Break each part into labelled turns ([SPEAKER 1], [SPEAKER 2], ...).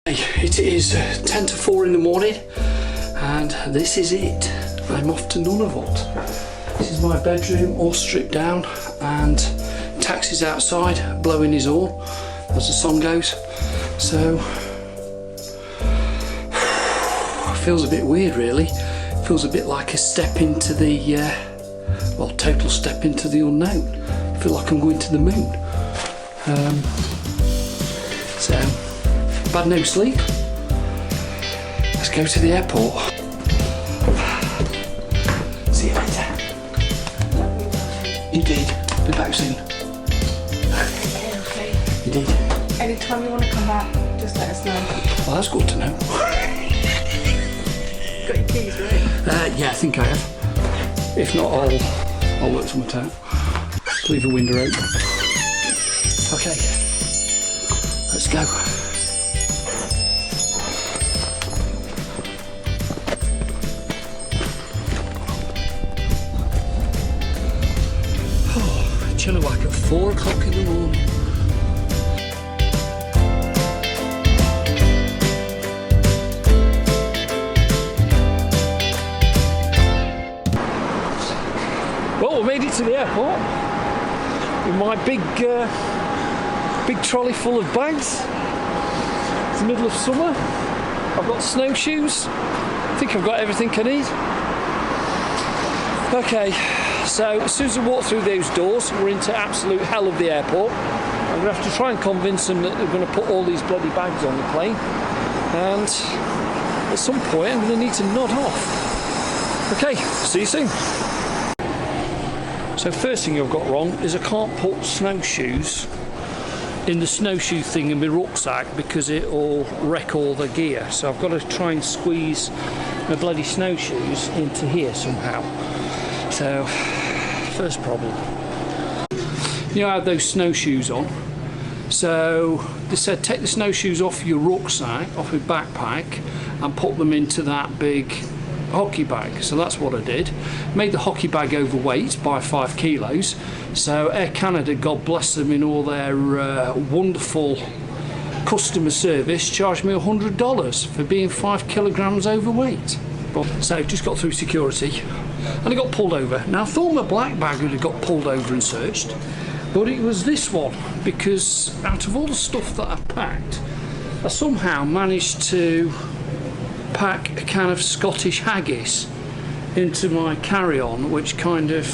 [SPEAKER 1] It is 10 to 4 in the morning and this is it. I'm off to Nunavut. This is my bedroom all stripped down and taxi's outside blowing his horn as the song goes. So feels a bit weird really. Feels a bit like a step into the total step into the unknown. I feel like I'm going to the moon. So bad no sleep. Let's go to the airport. See you later. You did. Be back soon.
[SPEAKER 2] Okay.
[SPEAKER 1] You did.
[SPEAKER 2] Anytime you want to come back, just let us know.
[SPEAKER 1] Well, that's good to know.
[SPEAKER 2] Got your keys, right?
[SPEAKER 1] Yeah, I think I have. If not, I'll work something out. Leave the window open. Okay. Let's go. Chilliwack at 4 o'clock in the morning. Well, we made it to the airport with my big trolley full of bags. It's the middle of summer. I've got snowshoes. I think I've got everything I need. Okay. So as soon as I walk through those doors, we're into absolute hell of the airport. I'm going to have to try and convince them that they're going to put all these bloody bags on the plane. And at some point, I'm going to need to nod off. Okay, see you soon. So first thing I've got wrong is I can't put snowshoes in the snowshoe thing in my rucksack because it'll wreck all the gear. So I've got to try and squeeze my bloody snowshoes into here somehow. So, first problem. You know, I had those snowshoes on. So they said take the snowshoes off your rucksack, off your backpack, and put them into that big hockey bag. So that's what I did. Made the hockey bag overweight by 5 kilos. So Air Canada, God bless them in all their wonderful customer service, charged me $100 for being 5 kilograms overweight. So just got through security. And I got pulled over. Now I thought my black bag would have got pulled over and searched, but it was this one, because out of all the stuff that I packed, I somehow managed to pack a can of Scottish haggis into my carry-on, which kind of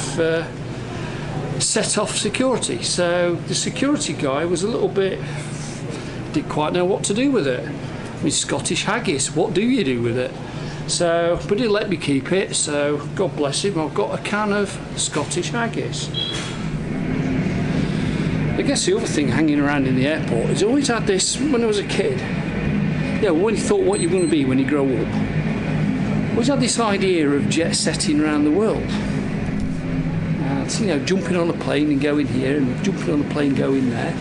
[SPEAKER 1] set off security. So the security guy was a little bit, didn't quite know what to do with it. I mean, Scottish haggis, what do you do with it? So, but he let me keep it, so God bless him, I've got a can of Scottish haggis. I guess the other thing hanging around in the airport is I always had this when I was a kid. Yeah, when you thought what you're going to be when you grow up. I always had this idea of jet setting around the world. You know, jumping on a plane and going here and jumping on a plane going there.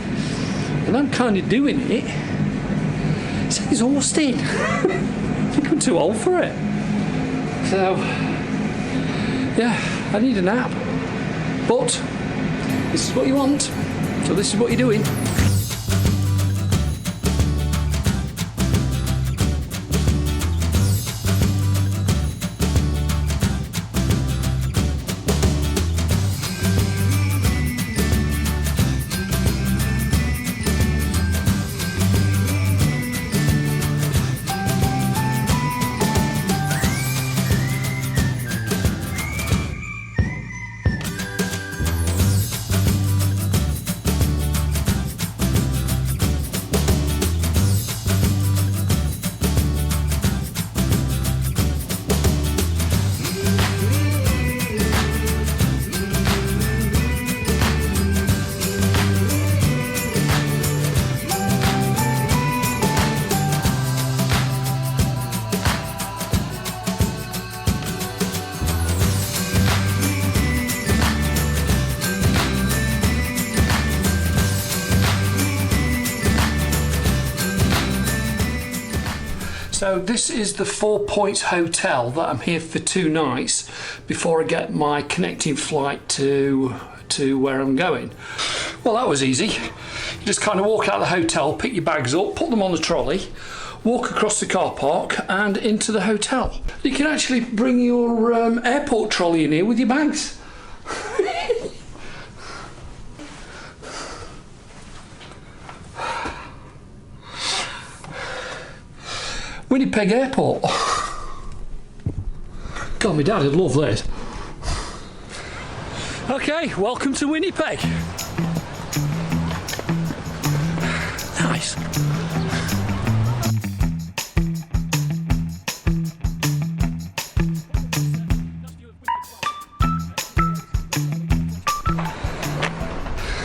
[SPEAKER 1] And I'm kind of doing it. It's exhausting. I think I'm too old for it. So, yeah, I need a nap. But this is what you want, so this is what you're doing. So this is the 4 Points Hotel that I'm here for 2 nights before I get my connecting flight to where I'm going. Well, that was easy. You just kind of walk out of the hotel, pick your bags up, put them on the trolley, walk across the car park and into the hotel. You can actually bring your airport trolley in here with your bags. Winnipeg Airport. God, my dad would love this. Okay, welcome to Winnipeg. Nice.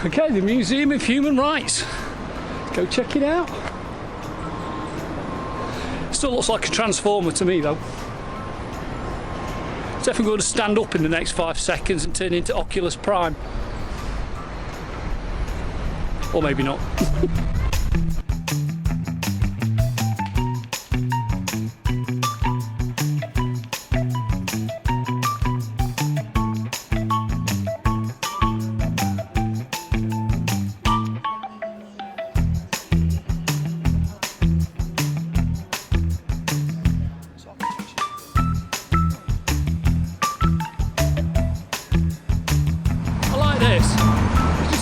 [SPEAKER 1] Okay, the Museum of Human Rights. Go check it out. Still looks like a transformer to me though. It's definitely going to stand up in the next 5 seconds and turn into Oculus Prime. Or maybe not.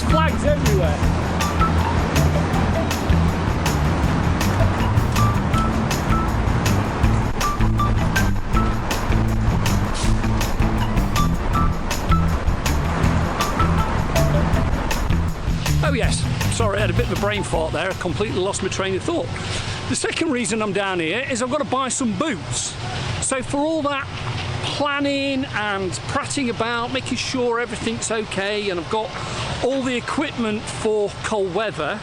[SPEAKER 1] Flags everywhere. Oh yes, sorry, I had a bit of a brain fart there. I completely lost my train of thought. The second reason I'm down here is I've got to buy some boots. So for all that planning and prattling about, making sure everything's okay, and I've got all the equipment for cold weather,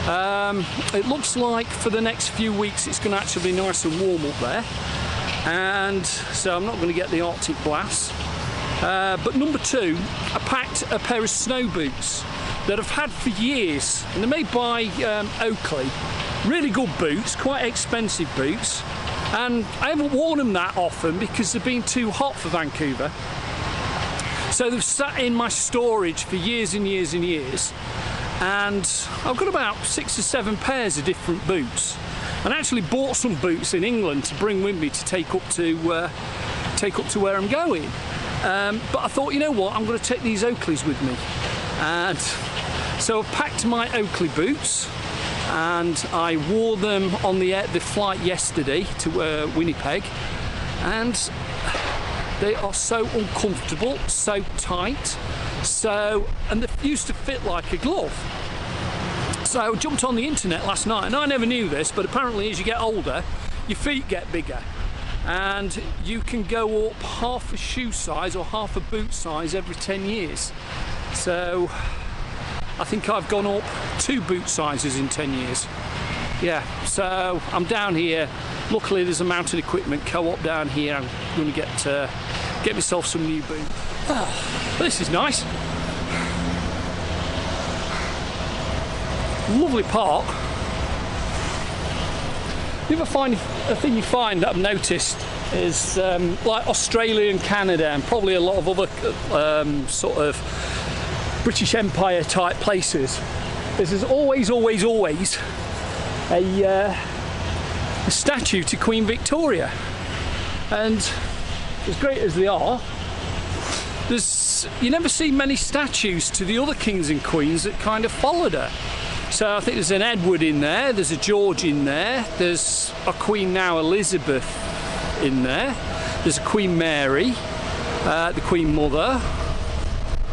[SPEAKER 1] it looks like for the next few weeks it's going to actually be nice and warm up there, and so I'm not going to get the Arctic blast. But number two, I packed a pair of snow boots that I've had for years, and they're made by Oakley. Really good boots, quite expensive boots, and I haven't worn them that often because they've been too hot for Vancouver. So they've sat in my storage for years and years and years, and I've got about 6 or 7 pairs of different boots, and I actually bought some boots in England to bring with me to take up to where I'm going. But I thought, you know what, I'm going to take these Oakleys with me, and so I've packed my Oakley boots, and I wore them on the flight yesterday to Winnipeg, and they are so uncomfortable, so tight, and they used to fit like a glove. So I jumped on the internet last night, and I never knew this, but apparently as you get older, your feet get bigger, and you can go up half a shoe size or half a boot size every 10 years. So I think I've gone up 2 boot sizes in 10 years. Yeah, so I'm down here. Luckily there's a mountain equipment co-op down here. I'm going to get myself some new boots. Oh, this is nice. Lovely park. The other thing you find that I've noticed is like Australia and Canada, and probably a lot of other sort of British Empire type places, there's always a statue to Queen Victoria, and as great as they are, you never see many statues to the other kings and queens that kind of followed her. So I think there's an Edward in there, there's a George in there, there's a Queen now, Elizabeth, in there, there's a Queen Mary, the Queen Mother,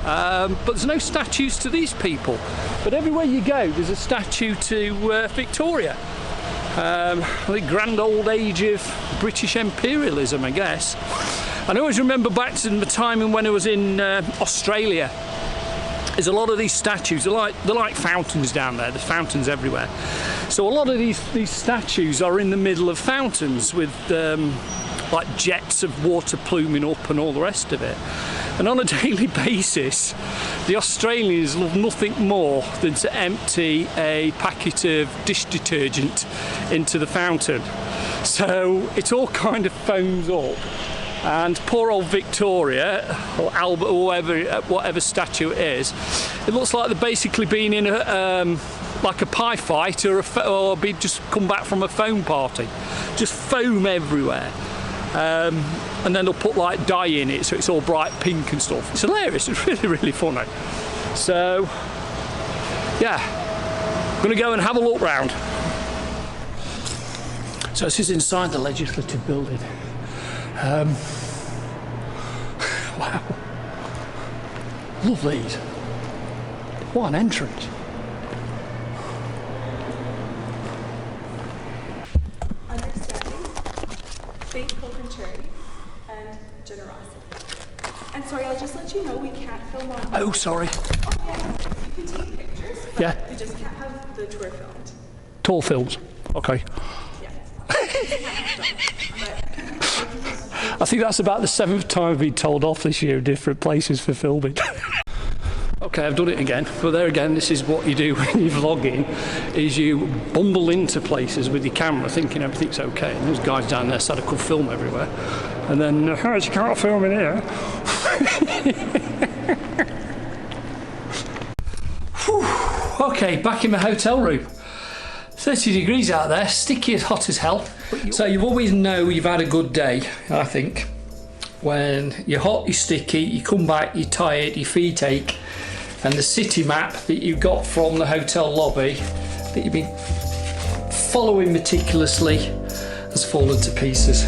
[SPEAKER 1] but there's no statues to these people. But everywhere you go there's a statue to Victoria. The grand old age of British imperialism, I guess. I always remember back to the time when I was in Australia. There's a lot of these statues, they're like fountains down there. There's fountains everywhere. So a lot of these statues are in the middle of fountains with like jets of water pluming up and all the rest of it. And on a daily basis, the Australians love nothing more than to empty a packet of dish detergent into the fountain. So it all kind of foams up. And poor old Victoria, or Albert, or whatever statue it is, it looks like they've basically been in a like a pie fight or be just come back from a foam party. Just foam everywhere. And then they'll put like dye in it so it's all bright pink and stuff. It's hilarious, it's really, really funny. So, yeah, I'm gonna go and have a look round. So this is inside the legislative building. Wow, lovely. What an entrance.
[SPEAKER 2] Understanding, faith, hope, and charity, and generosity. And sorry, I'll just let you know we can't film on.
[SPEAKER 1] Oh, sorry.
[SPEAKER 2] Oh yeah, you can take pictures, but
[SPEAKER 1] Yeah.
[SPEAKER 2] we just can't have the tour filmed.
[SPEAKER 1] Tall films. Okay.
[SPEAKER 2] Yeah.
[SPEAKER 1] I think that's about the 7th time I've been told off this year in different places for filming. Okay, I've done it again, but there again, this is what you do when you're vlogging, is you bumble into places with your camera thinking everything's okay, and those guys down there said I could film everywhere, and then, you can't film in here. Whew. Okay, back in my hotel room. 30 degrees out there, sticky as hot as hell. So you always know you've had a good day, I think. When you're hot, you're sticky, you come back, you're tired, your feet ache, and the city map that you got from the hotel lobby that you've been following meticulously has fallen to pieces.